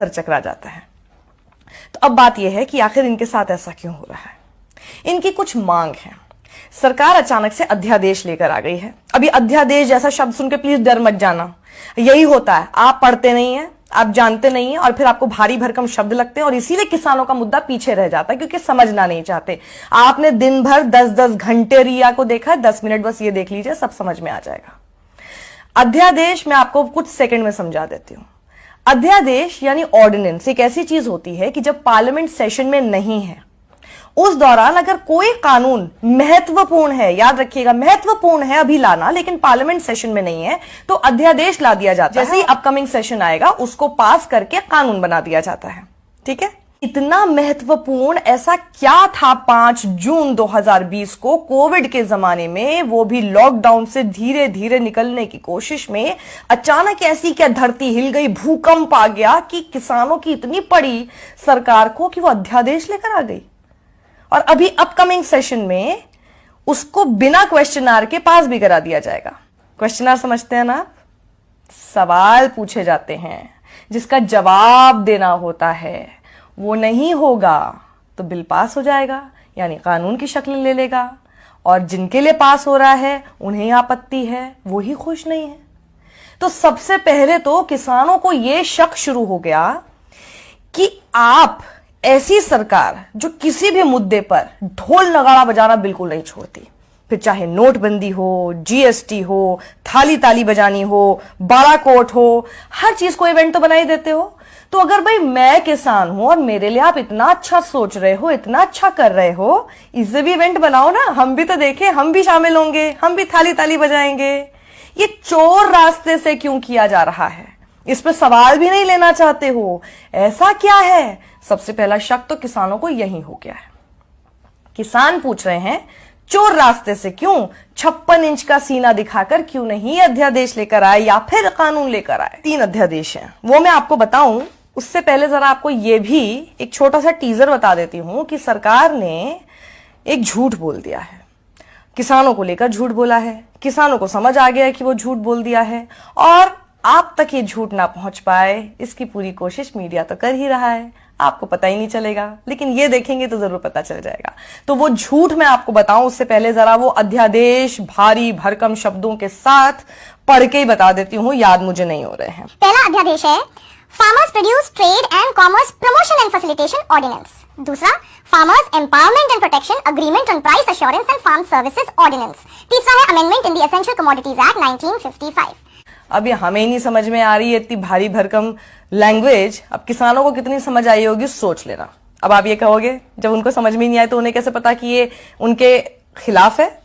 चकरा जाता है। तो अब बात यह है कि आखिर इनके साथ ऐसा क्यों हो रहा है। इनकी कुछ मांग है। सरकार अचानक से अध्यादेश लेकर आ गई है। अभी अध्यादेश जैसा शब्द सुन के प्लीज डर मत जाना, यही होता है, आप पढ़ते नहीं है, आप जानते नहीं है और फिर आपको भारी भरकम शब्द लगते हैं और इसीलिए किसानों का मुद्दा पीछे रह जाता है क्योंकि समझना नहीं चाहते। आपने दिन भर 10-10 घंटे रिया को देखा, 10 मिनट बस ये देख लीजिए, सब समझ में आ जाएगा। अध्यादेश मैं आपको कुछ सेकंड में समझा देती हूं। अध्यादेश यानी ऑर्डिनेंस एक ऐसी चीज होती है कि जब पार्लियामेंट सेशन में नहीं है उस दौरान अगर कोई कानून महत्वपूर्ण है, याद रखिएगा महत्वपूर्ण है अभी लाना, लेकिन पार्लियामेंट सेशन में नहीं है तो अध्यादेश ला दिया जाता है। जैसे ही अपकमिंग सेशन आएगा उसको पास करके कानून बना दिया जाता है। ठीक है, इतना महत्वपूर्ण ऐसा क्या था 5 जून 2020 को कोविड के जमाने में, वो भी लॉकडाउन से धीरे धीरे निकलने की कोशिश में अचानक ऐसी क्या धरती हिल गई, भूकंप आ गया कि किसानों की इतनी पड़ी सरकार को कि वो अध्यादेश लेकर आ गई। और अभी अपकमिंग सेशन में उसको बिना क्वेश्चन के पास भी करा दिया जाएगा। क्वेश्चन समझते हैं ना आप? सवाल पूछे जाते हैं जिसका जवाब देना होता है, वो नहीं होगा तो बिल पास हो जाएगा, यानी कानून की शक्ल ले लेगा और जिनके लिए पास हो रहा है उन्हें आपत्ति है, वो ही खुश नहीं है। तो सबसे पहले तो किसानों को यह शक शुरू हो गया कि आप ऐसी सरकार जो किसी भी मुद्दे पर ढोल नगाड़ा बजाना बिल्कुल नहीं छोड़ती, फिर चाहे नोटबंदी हो, जीएसटी हो, थाली ताली बजानी हो, बड़ा कोर्ट हो, हर चीज को इवेंट तो बना ही देते हो। तो अगर भाई मैं किसान हूं और मेरे लिए आप इतना अच्छा सोच रहे हो, इतना अच्छा कर रहे हो, इसे भी इवेंट बनाओ ना, हम भी तो देखें, हम भी शामिल होंगे, हम भी थाली ताली बजाएंगे। ये चोर रास्ते से क्यों किया जा रहा है, इस पर सवाल भी नहीं लेना चाहते हो, ऐसा क्या है? सबसे पहला शक तो किसानों को यही हो गया है। किसान पूछ रहे हैं चोर रास्ते से क्यों, 56 इंच का सीना दिखाकर क्यों नहीं अध्यादेश लेकर आए या फिर कानून लेकर आए। 3 अध्यादेश हैं, वो मैं आपको बताऊं उससे पहले जरा आपको ये भी एक छोटा सा टीजर बता देती हूं कि सरकार ने एक झूठ बोल दिया है, किसानों को लेकर झूठ बोला है, किसानों को समझ आ गया है कि वो झूठ बोल दिया है और आप तक ये झूठ ना पहुंच पाए इसकी पूरी कोशिश मीडिया तो कर ही रहा है, आपको पता ही नहीं चलेगा, लेकिन ये देखेंगे तो जरूर पता चल जाएगा। तो वो झूठ मैं आपको बताऊं उससे पहले जरा वो अध्यादेश भारी भरकम शब्दों के साथ पढ़ के ही बता देती हूँ, याद मुझे नहीं हो रहे हैं। पहला अध्यादेश है farmers produce trade and commerce promotion and facilitation ordinance. दूसरा farmers empowerment and protection agreement on price assurance and farm services ordinance. तीसरा है amendment in the essential commodities act 1955। अब ये हमें नहीं समझ में आ रही है इतनी भारी भरकम लैंग्वेज, अब किसानों को कितनी समझ आई होगी सोच लेना। अब आप ये कहोगे जब उनको समझ में नहीं आए तो उन्हें कैसे पता कि ये उनके खिलाफ है?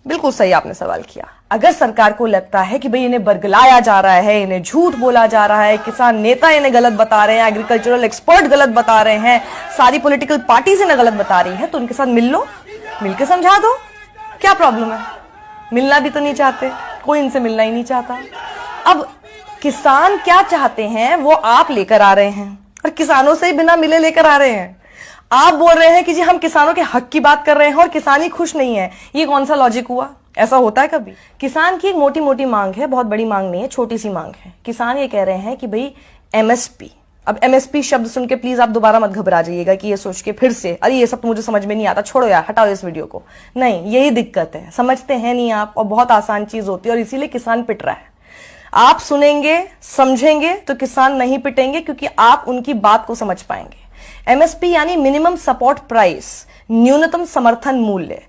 बिल्कुल सही आपने सवाल किया। अगर सरकार को लगता है कि भाई इन्हें बरगलाया जा रहा है, इन्हें झूठ बोला जा रहा है, किसान नेता इन्हें गलत बता रहे हैं, एग्रीकल्चरल एक्सपर्ट गलत बता रहे हैं, सारी पॉलिटिकल पार्टीज इन्हें गलत बता रही है, तो उनके साथ मिल लो, मिलकर समझा दो, क्या प्रॉब्लम है? मिलना भी तो नहीं चाहते, कोई इनसे मिलना ही नहीं चाहता। अब किसान क्या चाहते हैं वो आप लेकर आ रहे हैं और किसानों से ही बिना मिले लेकर आ रहे हैं। आप बोल रहे हैं कि जी हम किसानों के हक की बात कर रहे हैं और किसान ही खुश नहीं है, ये कौन सा लॉजिक हुआ? ऐसा होता है कभी? किसान की एक मोटी मोटी मांग है, बहुत बड़ी मांग नहीं है, छोटी सी मांग है। किसान ये कह रहे हैं कि भाई एमएसपी, अब एमएसपी शब्द सुन के प्लीज आप दोबारा मत घबरा जाइएगा कि ये सोच के फिर से अरे ये सब तो मुझे समझ में नहीं आता, छोड़ो यार, हटाओ इस वीडियो को। नहीं, यही दिक्कत है, समझते हैं नहीं आप, और बहुत आसान चीज होती है और इसीलिए किसान पिट रहा है। आप सुनेंगे समझेंगे तो किसान नहीं पिटेंगे क्योंकि आप उनकी बात को समझ पाएंगे। एमएसपी यानी मिनिमम सपोर्ट प्राइस, न्यूनतम समर्थन मूल्य,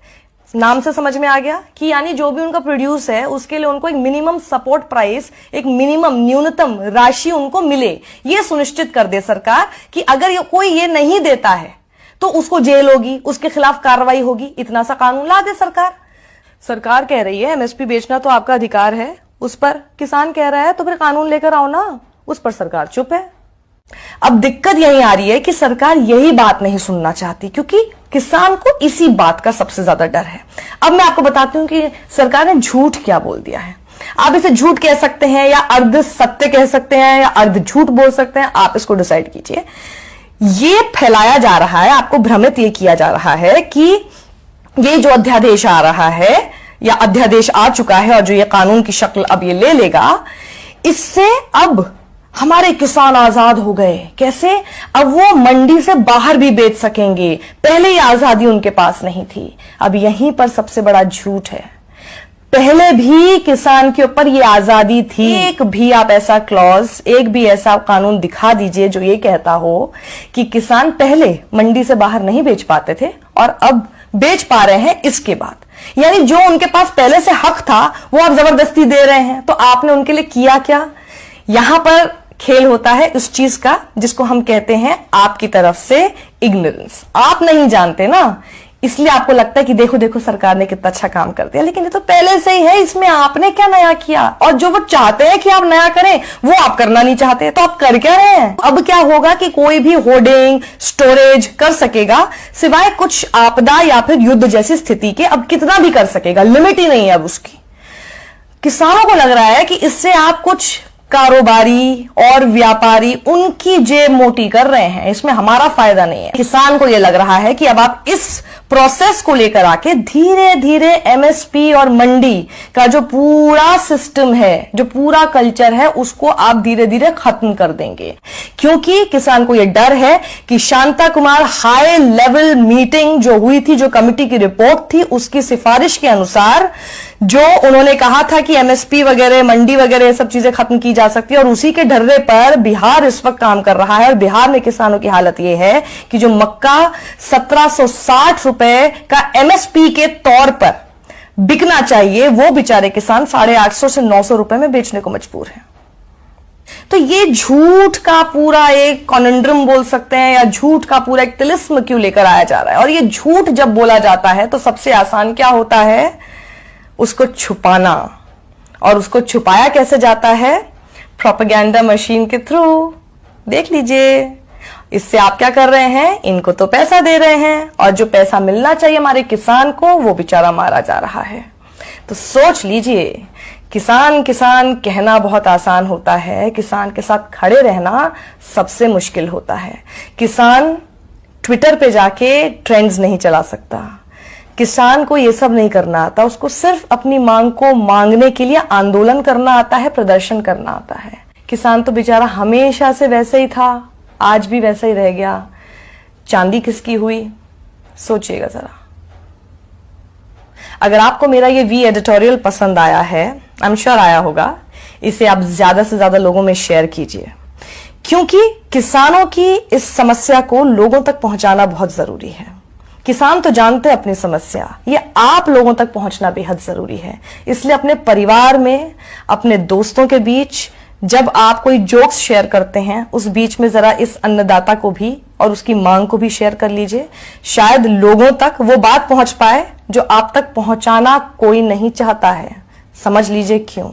नाम से समझ में आ गया कि यानी जो भी उनका प्रोड्यूस है उसके लिए उनको एक मिनिमम सपोर्ट प्राइस, एक मिनिमम न्यूनतम राशि उनको मिले, ये सुनिश्चित कर दे सरकार कि अगर कोई ये नहीं देता है तो उसको जेल होगी, उसके खिलाफ कार्रवाई होगी। इतना सा कानून ला दे सरकार। सरकार कह रही है एमएसपी बेचना तो आपका अधिकार है, उस पर किसान कह रहा है तो फिर कानून लेकर आओ ना, उस पर सरकार चुप है। अब दिक्कत यही आ रही है कि सरकार यही बात नहीं सुनना चाहती क्योंकि किसान को इसी बात का सबसे ज्यादा डर है। अब मैं आपको बताती हूं कि सरकार ने झूठ क्या बोल दिया है। आप इसे झूठ कह सकते हैं या अर्ध सत्य कह सकते हैं या अर्ध झूठ बोल सकते हैं, आप इसको डिसाइड कीजिए। ये फैलाया जा रहा है, आपको भ्रमित ये किया जा रहा है कि ये जो अध्यादेश आ रहा है या अध्यादेश आ चुका है और जो ये कानून की शक्ल अब ये ले लेगा, इससे अब हमारे किसान आजाद हो गए। कैसे? अब वो मंडी से बाहर भी बेच सकेंगे, पहले ही आजादी उनके पास नहीं थी। अब यहीं पर सबसे बड़ा झूठ है, पहले भी किसान के ऊपर ये आजादी थी। एक भी आप ऐसा क्लॉज, एक भी ऐसा कानून दिखा दीजिए जो ये कहता हो कि किसान पहले मंडी से बाहर नहीं बेच पाते थे और अब बेच पा रहे हैं इसके बाद। यानी जो उनके पास पहले से हक था वो आप जबरदस्ती दे रहे हैं। तो आपने उनके लिए किया क्या? यहां पर खेल होता है उस चीज का जिसको हम कहते हैं आपकी तरफ से इग्नोरेंस। आप नहीं जानते ना, इसलिए आपको लगता है कि देखो देखो सरकार ने कितना अच्छा काम कर दिया, लेकिन ये तो पहले से ही है, इसमें आपने क्या नया किया? और जो वो चाहते हैं कि आप नया करें वो आप करना नहीं चाहते, तो आप कर क्या रहे हैं? अब क्या होगा कि कोई भी होर्डिंग स्टोरेज कर सकेगा सिवाय कुछ आपदा या फिर युद्ध जैसी स्थिति के। अब कितना भी कर सकेगा, लिमिट ही नहीं है अब उसकी। किसानों को लग रहा है कि इससे आप कुछ कारोबारी और व्यापारी उनकी जेब मोटी कर रहे हैं, इसमें हमारा फायदा नहीं है। किसान को यह लग रहा है कि अब आप इस प्रोसेस को लेकर आके धीरे धीरे एमएसपी और मंडी का जो पूरा सिस्टम है, जो पूरा कल्चर है, उसको आप धीरे धीरे खत्म कर देंगे। क्योंकि किसान को यह डर है कि Shanta Kumar high level meeting जो हुई थी, जो कमिटी की रिपोर्ट थी, उसकी सिफारिश के अनुसार जो उन्होंने कहा था कि एमएसपी वगैरह, मंडी वगैरह ये सब चीजें खत्म की जा सकती है, और उसी के ढर्रे पर बिहार इस वक्त काम कर रहा है। और बिहार में किसानों की हालत यह है कि जो मक्का 1760 रुपए का एमएसपी के तौर पर बिकना चाहिए, वो बेचारे किसान 850 से 900 रुपए में बेचने को मजबूर हैं। तो ये झूठ का पूरा एक कॉन्ड्रम बोल सकते हैं, या झूठ का पूरा एक तिलिस्म क्यों लेकर आया जा रहा है? और ये झूठ जब बोला जाता है तो सबसे आसान क्या होता है? उसको छुपाना। और उसको छुपाया कैसे जाता है? प्रोपेगेंडा मशीन के थ्रू। देख लीजिए, इससे आप क्या कर रहे हैं? इनको तो पैसा दे रहे हैं, और जो पैसा मिलना चाहिए हमारे किसान को वो बेचारा मारा जा रहा है। तो सोच लीजिए, किसान किसान कहना बहुत आसान होता है, किसान के साथ खड़े रहना सबसे मुश्किल होता है। किसान ट्विटर पे जाके ट्रेंड्स नहीं चला सकता, किसान को ये सब नहीं करना आता, उसको सिर्फ अपनी मांग को मांगने के लिए आंदोलन करना आता है, प्रदर्शन करना आता है। किसान तो बेचारा हमेशा से वैसे ही था, आज भी वैसे ही रह गया। चांदी किसकी हुई? सोचिएगा जरा। अगर आपको मेरा ये वी एडिटोरियल पसंद आया है, आई एम श्योर आया होगा, इसे आप ज्यादा से ज्यादा लोगों में शेयर कीजिए, क्योंकि किसानों की इस समस्या को लोगों तक पहुंचाना बहुत जरूरी है। किसान तो जानते हैं अपनी समस्या, ये आप लोगों तक पहुंचना बेहद जरूरी है। इसलिए अपने परिवार में, अपने दोस्तों के बीच जब आप कोई जोक्स शेयर करते हैं, उस बीच में जरा इस अन्नदाता को भी और उसकी मांग को भी शेयर कर लीजिए। शायद लोगों तक वो बात पहुंच पाए जो आप तक पहुंचाना कोई नहीं चाहता है। समझ लीजिए क्यों।